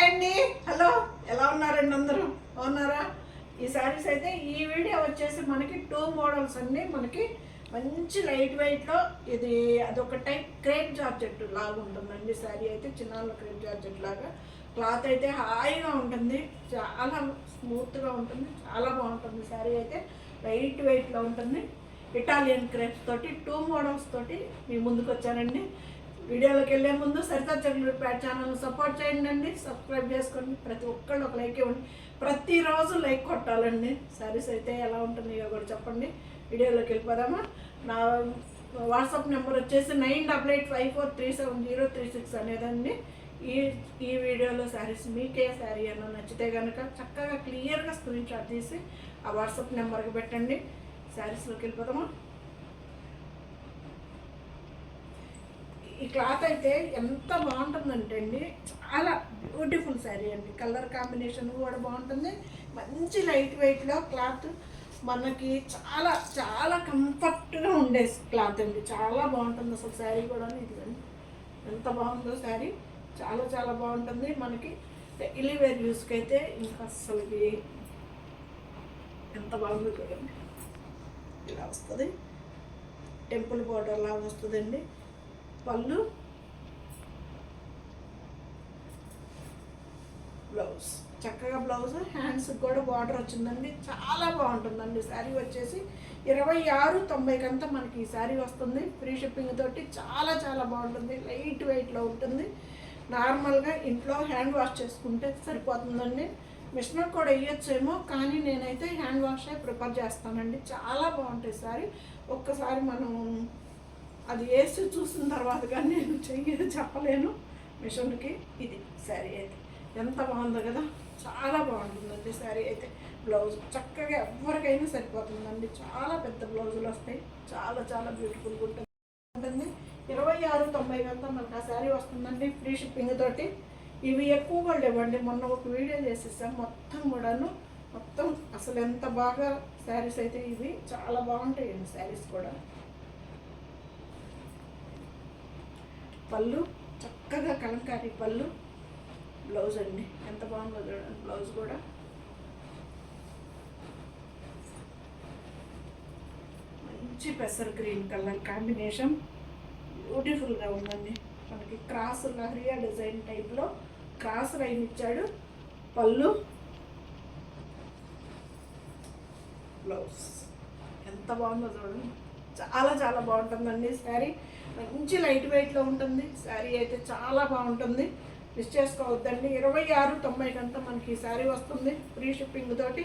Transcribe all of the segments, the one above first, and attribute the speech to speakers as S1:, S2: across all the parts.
S1: Hi అండి, hello, ఎలా ఉన్నారండి? అందరూ బాగున్నారా? ఈ శారీస్ అయితే ఈ వీడియో వచ్చేసి మనకి 2 మోడల్స్ అండి. మనకి మంచి లైట్ వెయిట్లో ఇది అదొక టైప్ క్రేప్ జార్జెట్ లాగా ఉంటుందండి. శారీ అయితే చిన్నాళ్ళ క్రేప్ జార్జెట్ లాగా క్లాత్ అయితే హాయిగా ఉంటుంది, చాలా స్మూత్గా ఉంటుంది, చాలా బాగుంటుంది. శారీ అయితే లైట్ వెయిట్లో ఉంటుంది. ఇటాలియన్ క్రేప్స్ తోటి 2 మోడల్స్ తోటి మీ ముందుకు వచ్చానండి. వీడియోలోకి వెళ్ళే ముందు సరితా చంద్రపేట ఛానల్ని సపోర్ట్ చేయండి, సబ్స్క్రైబ్ చేసుకోండి. ప్రతి ఒక్కళ్ళు ఒక లైక్ ఇవ్వండి, ప్రతిరోజు లైక్ కొట్టాలండి. శారీస్ అయితే ఎలా ఉంటుందో కూడా చెప్పండి. వీడియోలోకి వెళ్ళిపోదామా? నా వాట్సాప్ నెంబర్ వచ్చేసి 9885437036 అనేదండి. ఈ వీడియోలో శారీస్ మీకే శారీ అన్న నచ్చితే కనుక చక్కగా క్లియర్గా స్క్రీన్ షాట్ తీసి ఆ వాట్సాప్ నెంబర్కి పెట్టండి. శారీస్లోకి వెళ్ళిపోదామా? ఈ క్లాత్ అయితే ఎంత బాగుంటుందంటే అండి, చాలా బ్యూటిఫుల్ శారీ అండి. కలర్ కాంబినేషన్ కూడా బాగుంటుంది. మంచి లైట్ వెయిట్లో క్లాత్ మనకి చాలా చాలా కంఫర్ట్గా ఉండే క్లాత్ అండి. చాలా బాగుంటుంది అసలు శారీ కూడా. ఇదిగండి ఎంత బాగుందో శారీ, చాలా చాలా బాగుంటుంది. మనకి డైలీ వేర్ యూస్కి అయితే ఇంకా అసలుకి ఎంత బాగుందో చూడండి. ఇలా వస్తుంది, టెంపుల్ బోర్డర్ లాగా వస్తుందండి. పళ్ళు, బ్లౌజ్, చక్కగా బ్లౌజ్, హ్యాండ్స్కి కూడా బార్డర్ వచ్చిందండి. చాలా బాగుంటుందండి. శారీ వచ్చేసి 2690 మనకి ఈ శారీ వస్తుంది. ఫ్రీ షిప్పింగ్ తోటి చాలా చాలా బాగుంటుంది. లైట్ వెయిట్లో ఉంటుంది. నార్మల్గా ఇంట్లో హ్యాండ్ వాష్ చేసుకుంటే సరిపోతుందండి. మిషనర్ కూడా వేయచ్చేమో, కానీ నేనైతే హ్యాండ్ వాషే ప్రిఫర్ చేస్తానండి. చాలా బాగుంటుంది శారీ. ఒక్కసారి మనం అది వేసి చూసిన తర్వాత కానీ నేను చెప్పలేను మిషన్కి. ఇది శారీ అయితే ఎంత బాగుందో కదా, చాలా బాగుంటుందండి శారీ అయితే. బ్లౌజ్ చక్కగా ఎవరికైనా సరిపోతుందండి. చాలా పెద్ద బ్లౌజులు వస్తాయి, చాలా చాలా బ్యూటిఫుల్గా ఉంటుంది. 2690 మనకు ఆ శారీ వస్తుందండి, ఫ్రీ షిప్పింగ్ తోటి. ఇవి ఎక్కువ కూడా ఇవ్వండి. మొన్న ఒక వీడియో చేసేసాం మొత్తం కూడాను. మొత్తం అసలు ఎంత బాగా శారీస్ అయితే ఇవి చాలా బాగుంటాయండి శారీస్ కూడా. పళ్ళు చక్కగా కలంకారీ పళ్ళు, బ్లౌజ్ అండి ఎంత బాగుందో చూడండి. బ్లౌజ్ కూడా మంచి పెసర్ గ్రీన్ కలర్ కాంబినేషన్, బ్యూటిఫుల్గా ఉందండి. మనకి క్రాస్ లహరియా డిజైన్ టైప్లో క్రాస్ లైన్ ఇచ్చాడు. పళ్ళు, బ్లౌజ్ ఎంత బాగుందో చూడండి. చాలా చాలా బాగుంటుందండి శారీ. మంచి లైట్ వెయిట్లో ఉంటుంది శారీ అయితే, చాలా బాగుంటుంది. మిస్ చేసుకోవద్దండి. 2690 మనకి ఈ శారీ వస్తుంది, ఫ్రీ షిప్పింగ్ తోటి.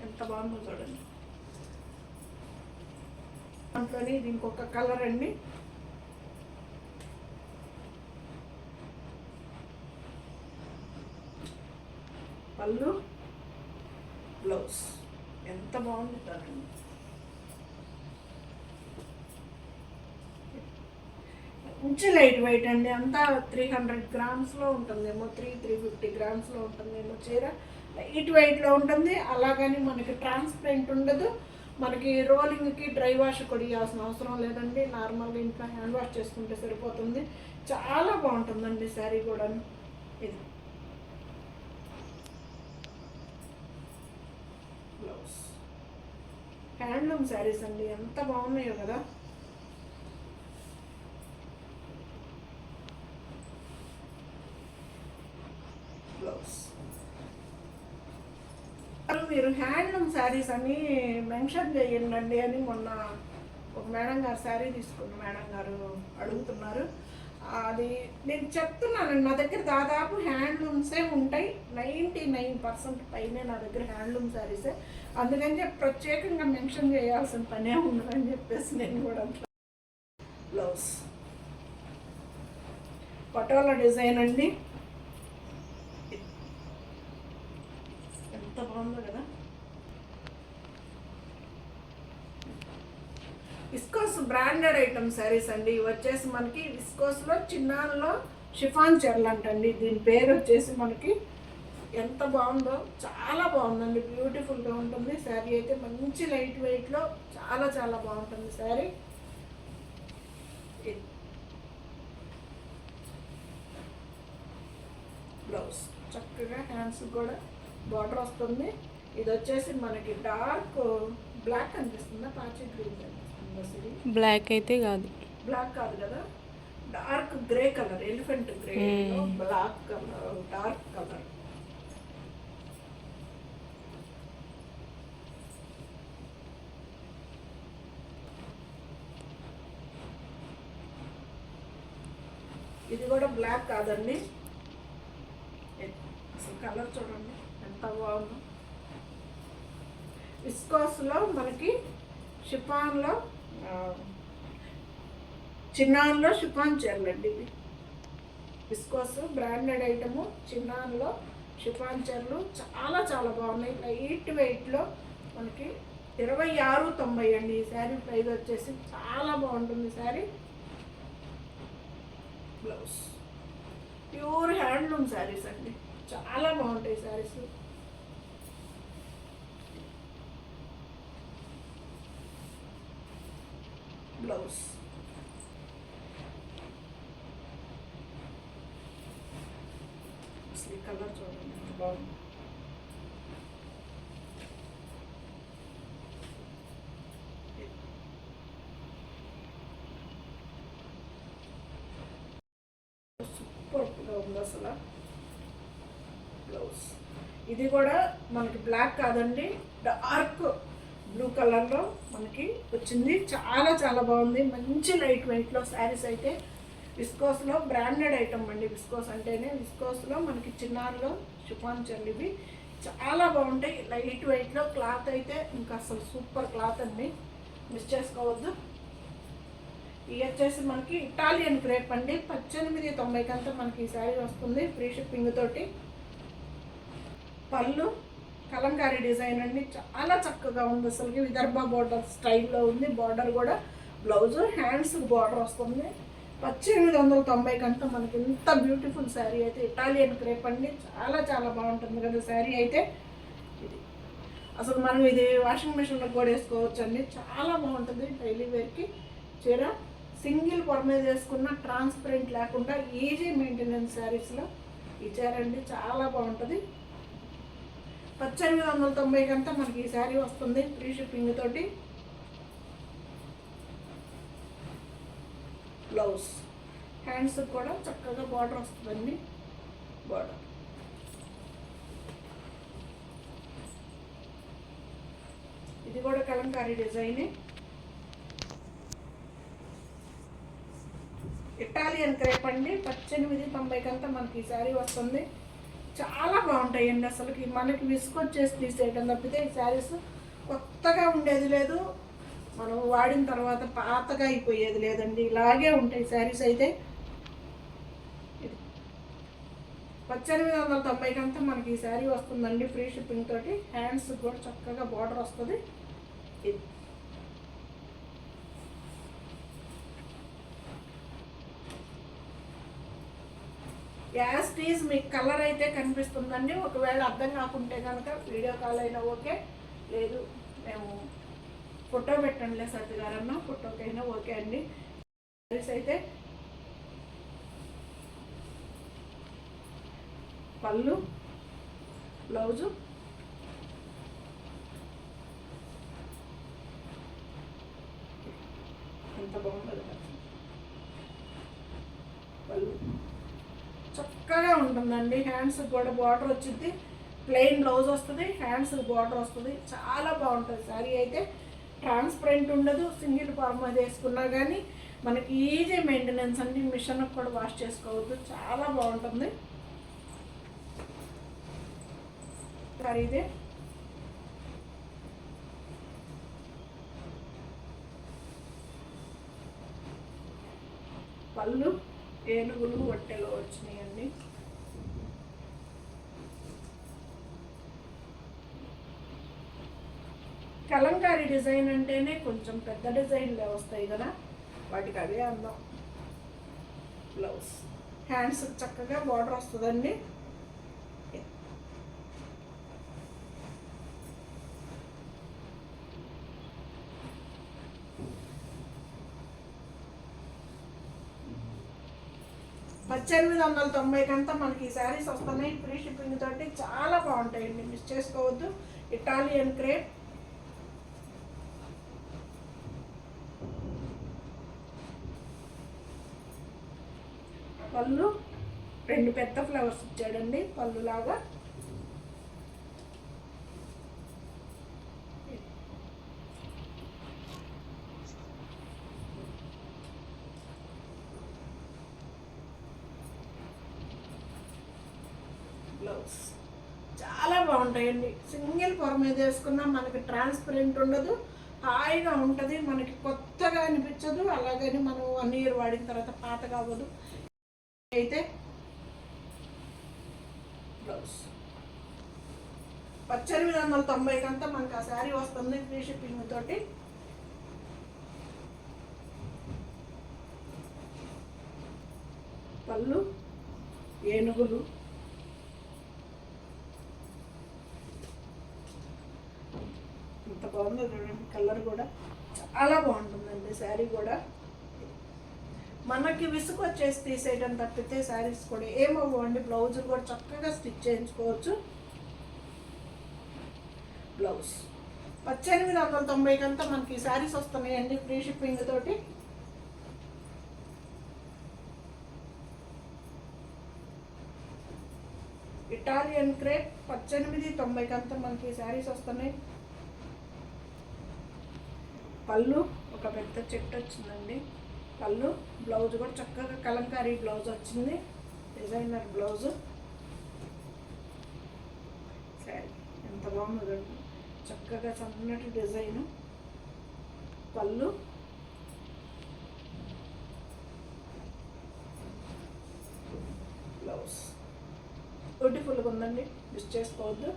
S1: ఎంత బాగుందో చూడండి. దాంట్లోని ఇది ఇంకొక కలర్ అండి. పళ్ళు, బ్లౌజ్ ఎంత బాగుంటుందండి. మంచి లైట్ వెయిట్ అండి. అంతా 300 గ్రామ్స్లో ఉంటుందేమో, 350 గ్రామ్స్లో ఉంటుందేమో చీర. లైట్ వెయిట్లో ఉంటుంది. అలాగని మనకి ట్రాన్స్పరెంట్ ఉండదు. మనకి రోలింగ్కి డ్రై వాష్ కూడా ఇవ్వాల్సిన అవసరం లేదండి. నార్మల్గా ఇంట్లో హ్యాండ్ వాష్ చేసుకుంటే సరిపోతుంది. చాలా బాగుంటుందండి శారీ కూడా. ఇది బ్లౌజ్, హ్యాండ్లూమ్ శారీస్ అండి ఎంత బాగున్నాయో కదా. బ్లౌజ్ మీరు హ్యాండ్లూమ్ శారీస్ అని మెన్షన్ చేయండి అని మొన్న ఒక మేడం గారు శారీ తీసుకున్న మేడం గారు అడుగుతున్నారు. అది నేను చెప్తున్నానండి, నా దగ్గర దాదాపు హ్యాండ్లూమ్సే ఉంటాయి. 99% పైనే నా దగ్గర హ్యాండ్లూమ్ శారీసే. అందుకని చెప్పి ప్రత్యేకంగా మెన్షన్ చేయాల్సిన పనే ఉండదని చెప్పేసి నేను కూడా. బ్లౌజ్ పటోలా డిజైన్ అండి, ఎంత బాగుందో కదా. విస్కోస్ బ్రాండెడ్ ఐటమ్ శారీస్ అండి. ఇవి వచ్చేసి మనకి విస్కోస్లో చిన్నాల్లో షిఫాన్ చీరలు అంటండి. దీని పేరు వచ్చేసి మనకి ఎంత బాగుందో, చాలా బాగుందండి. బ్యూటిఫుల్గా ఉంటుంది శారీ అయితే. మంచి లైట్ వెయిట్లో చాలా చాలా బాగుంటుంది శారీ. చక్కగా హ్యాండ్స్ కూడా బార్డర్ వస్తుంది. ఇది వచ్చేసి మనకి డార్క్ బ్లాక్ కనిపిస్తుందా, పాచి గ్రీన్ కనిపిస్తుందా? సరే,
S2: బ్లాక్ అయితే కాదు,
S1: బ్లాక్ కాదు కదా, dark grey colour, elephant grey, black colour, dark colour. ఇది కూడా బ్లాక్ కాదండి, అసలు కలర్ చూడండి ఎంత బాగుందో. విస్కాస్లో మనకి షిఫాన్లో చిన్నాన్లో షిఫాన్ చీరలండి ఇవి. విస్కాస్ బ్రాండెడ్ ఐటము, చిన్నాన్లో షిఫాన్ చీరలు చాలా చాలా బాగున్నాయి. లైట్ వెయిట్లో మనకి 2690 అండి. ఈ శారీ ప్రైస్ వచ్చేసి చాలా బాగుంటుంది sari. Blouse pure handloom saris అండి, చాలా బాగుంటాయి శారీస్. బ్లౌజ్ అసలు కలర్ చూడండి ఎంత బాగుంది. సూపర్గా ఉంది అసలు బ్లౌజ్. ఇది కూడా మనకి బ్లాక్ కాదండి, డార్క్ బ్లూ కలర్లో మనకి వచ్చింది. చాలా చాలా బాగుంది, మంచి లైట్ వెయిట్లో శారీస్ అయితే. విస్కోస్లో బ్రాండెడ్ ఐటమ్ అండి, విస్కోస్ అంటేనే. విస్కోస్లో మనకి చిన్నారులో షిఫాన్ చీరలు ఇవి చాలా బాగుంటాయి. లైట్ వెయిట్లో క్లాత్ అయితే ఇంకా అసలు సూపర్ క్లాత్ అండి, మిస్ చేసుకోవద్దు. ఇవి వచ్చేసి మనకి ఇటాలియన్ క్రేప్ అండి. 1890 అంతా మనకి ఈ శారీ వస్తుంది, ఫ్రీ షిప్పింగ్ తోటి. పళ్ళు కలంకారీ డిజైన్ అండి, చాలా చక్కగా ఉంది అసలుకి. విదర్భ బోర్డర్ స్టైల్లో ఉంది బార్డర్ కూడా. బ్లౌజ్ హ్యాండ్స్ బార్డర్ వస్తుంది. 1890 అంతా మనకి ఇంత బ్యూటిఫుల్ శారీ అయితే. ఇటాలియన్ క్రేప్ అండి, చాలా చాలా బాగుంటుంది కదా శారీ అయితే. ఇది అసలు మనం ఇది వాషింగ్ మిషన్లో కూడా వేసుకోవచ్చు అండి, చాలా బాగుంటుంది డైలీ వేర్కి చీర. సింగిల్ పొర మీద వేసుకున్న ట్రాన్స్పరెంట్ లేకుండా ఈజీ మెయింటెనెన్స్ శారీస్లో ఈ చీర అండి, చాలా బాగుంటుంది. 1890 అంతా మనకి ఈ శారీ వస్తుంది, ఫ్రీ షిప్పింగ్ తోటి. బ్లౌజ్ హ్యాండ్స్ కూడా చక్కగా బార్డర్ వస్తుందండి, బార్డర్. ఇది కూడా కలంకారీ డిజైనే, ఇటాలియన్ క్రేప్ అండి. 1890 అంతా మనకి ఈ శారీ వస్తుంది. చాలా బాగుంటాయండి అసలుకి. మనకి విసుకొచ్చేసి తీసేయడం తప్పితే ఈ శారీస్ కొత్తగా ఉండేది లేదు, మనం వాడిన తర్వాత పాతగా అయిపోయేది లేదండి, ఇలాగే ఉంటాయి శారీస్ అయితే. 1890 అంతా మనకి ఈ శారీ వస్తుందండి, ఫ్రీ షిప్పింగ్ తోటి. హ్యాండ్స్ కూడా చక్కగా బార్డర్ వస్తుంది. ఇది యాజ్ టీజ్ మీకు కలర్ అయితే కనిపిస్తుందండి. ఒకవేళ అర్థం కాకుంటే కనుక వీడియో కాల్ అయినా ఓకే, లేదు మేము ఫోటో పెట్టండిలే సత్య గారన్న, ఫోటోకైనా ఓకే అండి. శారీస్ అయితే పళ్ళు, బ్లౌజు, ఎంత బాగుంటుంది పళ్ళు, చక్కగా ఉంటుందండి. హ్యాండ్స్ కూడా బార్డర్ వచ్చింది, ప్లెయిన్ బ్లౌజ్ వస్తుంది, హ్యాండ్స్ బార్డర్ వస్తుంది. చాలా బాగుంటుంది శారీ అయితే. ట్రాన్స్పరెంట్ ఉండదు, సింగిల్ ఫార్మ్ అది వేసుకున్నా కానీ మనకి ఈజీ మెయింటెనెన్స్ అండి. మిషన్ కూడా వాష్ చేసుకోవద్దు, చాలా బాగుంటుంది సారీ ఇదే. పళ్ళు ఏనుగులు వట్టెలో వచ్చినాయండి. కలంకారీ డిజైన్ అంటేనే కొంచెం పెద్ద డిజైన్లే వస్తాయి కదా, వాటికి అదే అందం. బ్లౌజ్ హ్యాండ్స్ చక్కగా బార్డర్ వస్తుందండి. 1890 మనకి ఈ శారీస్ వస్తున్నాయి ఫ్రీ షిప్పింగ్ తోటి. చాలా బాగుంటాయండి, మిస్ చేసుకోవద్దు. ఇటాలియన్ క్రేప్, పళ్ళు 2 పెద్ద ఫ్లవర్స్ ఇచ్చాడండి పళ్ళు లాగా. బ్లౌజ్ చాలా బాగుంటాయండి. సింగిల్ పొర మీద వేసుకున్నా మనకి ట్రాన్స్పరెంట్ ఉండదు, హాయిగా ఉంటుంది, మనకి కొత్తగా అనిపించదు. అలాగని మనం 1 ఇయర్ వాడిన తర్వాత పాతగా అవ్వదు. అయితే బ్లౌజ్ 1890 మనకి ఆ శారీ వస్తుంది ఫ్రీ షిప్పింగ్ తోటి. పళ్ళు ఏనుగులు, ఎంత బాగుందో చూడండి. కలర్ కూడా చాలా బాగుంటుందండి శారీ కూడా. మనకి విసుగు వచ్చేసి తీసేయడం తప్పితే శారీస్ కూడా ఏమవ్వండి. బ్లౌజులు కూడా చక్కగా స్టిచ్ చేయించుకోవచ్చు. బ్లౌజ్ 1890 మనకి శారీస్ వస్తున్నాయండి ఫ్రీ షిప్పింగ్ తోటి. ఇటాలియన్ క్రేప్ 1890 మనకి శారీస్ వస్తున్నాయి. పళ్ళు ఒక పెద్ద చెట్టు వచ్చిందండి పళ్ళు. బ్లౌజ్ కూడా చక్కగా కలంకారీ బ్లౌజ్ వచ్చింది, డిజైనర్ బ్లౌజు. శారీ ఎంత బాగుంది, చక్కగా సన్నటి డిజైను. పళ్ళు బ్లౌజ్ బ్యూటిఫుల్గా ఉందండి, మిస్ చేసుకోవద్దు.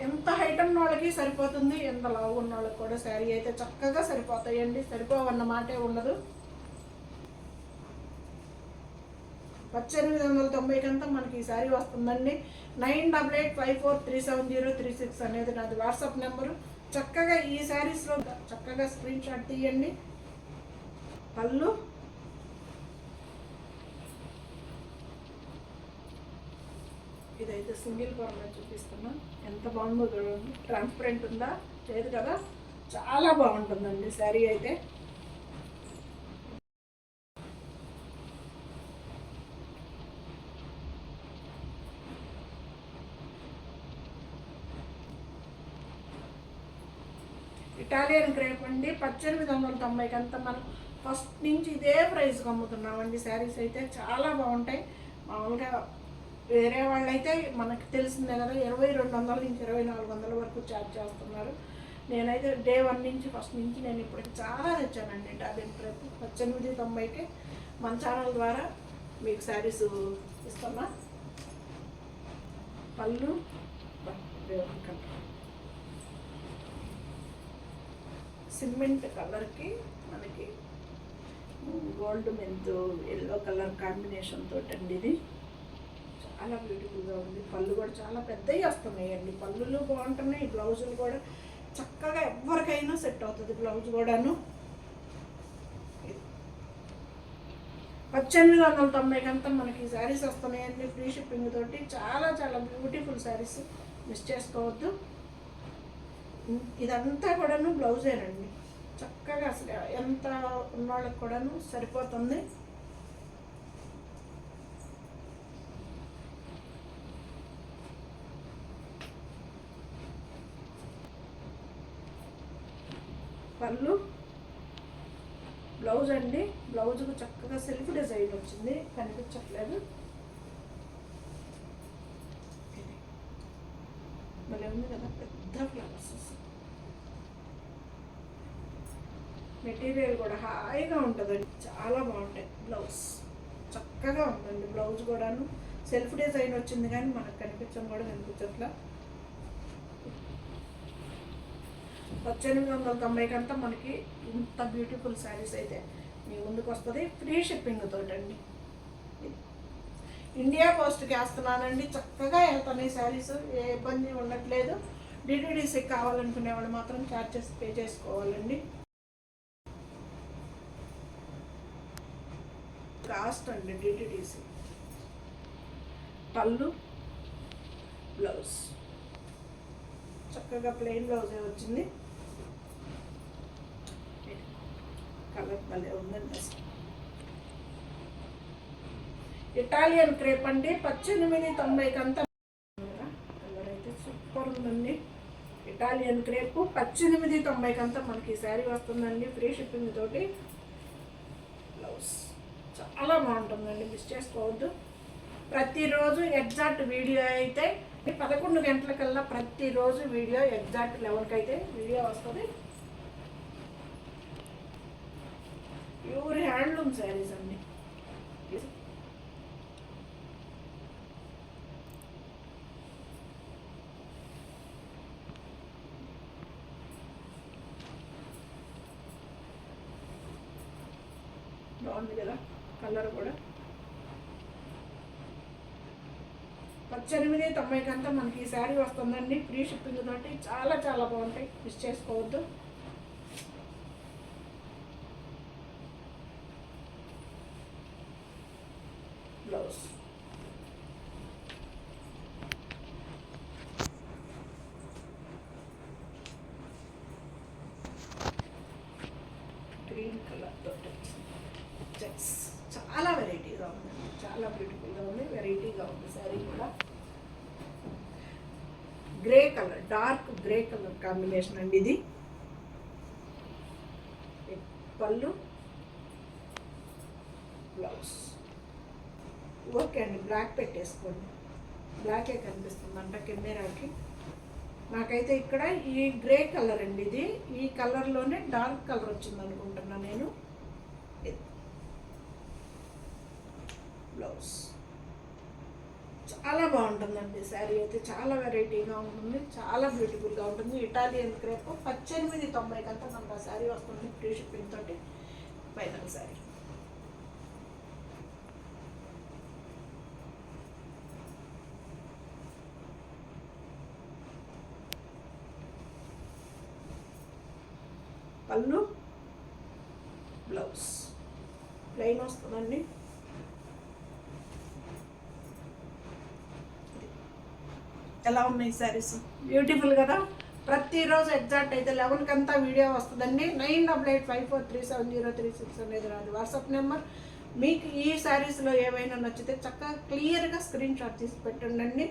S1: ఎంత హైట్ ఉన్న వాళ్ళకి సరిపోతుంది, ఎంత లావు ఉన్న వాళ్ళకి కూడా శారీ అయితే చక్కగా సరిపోతాయండి. సరిపోవన్న మాటే ఉండదు. 1890 మనకి ఈ శారీ వస్తుందండి. 9885437036 అనేది నాది వాట్సాప్ నెంబరు. చక్కగా ఈ శారీస్లో చక్కగా స్క్రీన్ షాట్ తీయండి. పళ్ళు ఇదైతే సింగిల్ పొరలో చూపిస్తున్నా. ఎంత బాగుందో చూడండి, ట్రాన్స్పరెంట్ ఉందా లేదు కదా, చాలా బాగుంటుందండి శారీ అయితే. ఇటాలియన్ క్రేప్ అండి 1890 మనం ఫస్ట్ నుంచి ఇదే ప్రైస్కి అమ్ముతున్నామండి. శారీస్ అయితే చాలా బాగుంటాయి. మామూలుగా వేరే వాళ్ళు అయితే మనకు తెలిసిందే కదా 2200 నుంచి 2400 వరకు ఛార్జ్ చేస్తున్నారు. నేనైతే డే 1 నుంచి ఫస్ట్ నుంచి నేను ఇప్పటికి చాలా తెచ్చానండి. ఇటాలియన్ క్రేప్ 1890కి మన ఛానల్ ద్వారా మీకు శారీస్ ఇస్తున్నా. పళ్ళు సిమెంట్ కలర్కి మనకి gold mint yellow colour combination తోటి అండి ఇది. చాలా బ్యూటిఫుల్గా ఉంది. పళ్ళు కూడా చాలా పెద్దవి వస్తున్నాయండి. పళ్ళులు బాగుంటున్నాయి, బ్లౌజులు కూడా చక్కగా ఎవరికైనా సెట్ అవుతుంది బ్లౌజ్ కూడాను. 1890 మనకి శారీస్ వస్తున్నాయండి ఫ్రీ షిప్పింగ్ తోటి. చాలా చాలా బ్యూటిఫుల్ శారీస్, మిస్ చేసుకోవద్దు. ఇదంతా కూడాను బ్లౌజేనండి. చక్కగా అసలు ఎంత ఉన్నవాళ్ళకి కూడాను సరిపోతుంది. పళ్ళు బ్లౌజ్ అండి. బ్లౌజ్కు చక్కగా సెల్ఫ్ డిజైన్ వచ్చింది, కనిపించట్లేదు. మళ్ళీ ఉంది కదా పెద్ద ఫ్లవర్స్. మెటీరియల్ కూడా హాయిగా ఉంటుందండి, చాలా బాగుంటాయి. బ్లౌజ్ చక్కగా ఉందండి. బ్లౌజ్ కూడాను సెల్ఫ్ డిజైన్ వచ్చింది కానీ మనకు కనిపించడం కూడా కనిపించట్లా. 1890 మనకి ఇంత బ్యూటిఫుల్ శారీస్ అయితే మీ ముందుకు వస్తుంది ఫ్రీ షిప్పింగ్ తోటండి. ఇండియా పోస్ట్కి వేస్తున్నానండి. చక్కగా వెళ్తున్నాయి శారీస్, ఏ ఇబ్బంది ఉండట్లేదు. డిటిడిసి కావాలనుకునే వాళ్ళు మాత్రం ఛార్జెస్ పే చేసుకోవాలండి. కాస్ట్ అండి డిటిడిసి. పళ్ళు, బ్లౌజ్ చక్కగా ప్లెయిన్ బ్లౌజే వచ్చింది. కలర్ భలే ఉందండి అసలు. ఇటాలియన్ క్రేప్ అండి 1890 అంతా. కలర్ అయితే సూపర్ ఉందండి. ఇటాలియన్ క్రేప్ 1890 అంతా మనకి ఈ శారీ వస్తుందండి, ఫ్రీ షిప్పింగ్ తోటి. బ్లౌజ్ చాలా బాగుంటుందండి, మిస్ చేసుకోవద్దు. ప్రతిరోజు ఎగ్జాక్ట్ వీడియో అయితే 11 గంటలకల్లా ప్రతిరోజు వీడియో ఎగ్జాక్ట్ 11కి అయితే వీడియో వస్తుంది. ప్యూర్ హ్యాండ్లూమ్ శారీస్ అండి. బాగుంది కదా కలర్ కూడా. 1890 అంతా మనకి ఈ శారీ వస్తుందండి, ఫ్రీ షిప్పింగ్ తోటి. చాలా చాలా బాగుంటాయి, మిస్ చేసుకోవద్దు. బ్లౌజ్ గ్రీన్ కలర్ తోటి చెక్స్. చాలా వెరైటీగా ఉంది, చాలా బ్యూటిఫుల్గా ఉంది, వెరైటీగా ఉంది శారీ కూడా. Grey colour, dark grey colour combination అండి ఇది. పళ్ళు, బ్లౌజ్. ఓకే అండి, బ్లాక్ పెట్టేసుకోండి, బ్లాకే కనిపిస్తుందంట కెమెరాకి. నాకైతే ఇక్కడ ఈ గ్రే కలర్ అండి ఇది, ఈ కలర్లోనే డార్క్ కలర్ వచ్చింది అనుకుంటున్నా నేను. బ్లౌజ్ చాలా బాగుంటుందండి శారీ అయితే, చాలా వెరైటీగా ఉంటుంది, చాలా బ్యూటిఫుల్గా ఉంటుంది. ఇటాలియన్ క్రేప్ 1890 అంతా మనకు ఆ శారీ వస్తుంది, ఫ్రీ షిప్పింగ్ తోటి. ఫైనల్ శారీ. పళ్ళు, బ్లౌజ్ ప్లెయిన్ వస్తుందండి. ఎలా ఉన్నాయి శారీస్? బ్యూటిఫుల్ కదా. ప్రతిరోజు ఎగ్జాక్ట్ అయితే 11కి అంతా వీడియో వస్తుందండి. 9885437036 అనేది రాదు వాట్సాప్ నెంబర్. మీకు ఈ శారీస్లో ఏవైనా నచ్చితే చక్కగా క్లియర్గా స్క్రీన్ షాట్ తీసి పెట్టండి.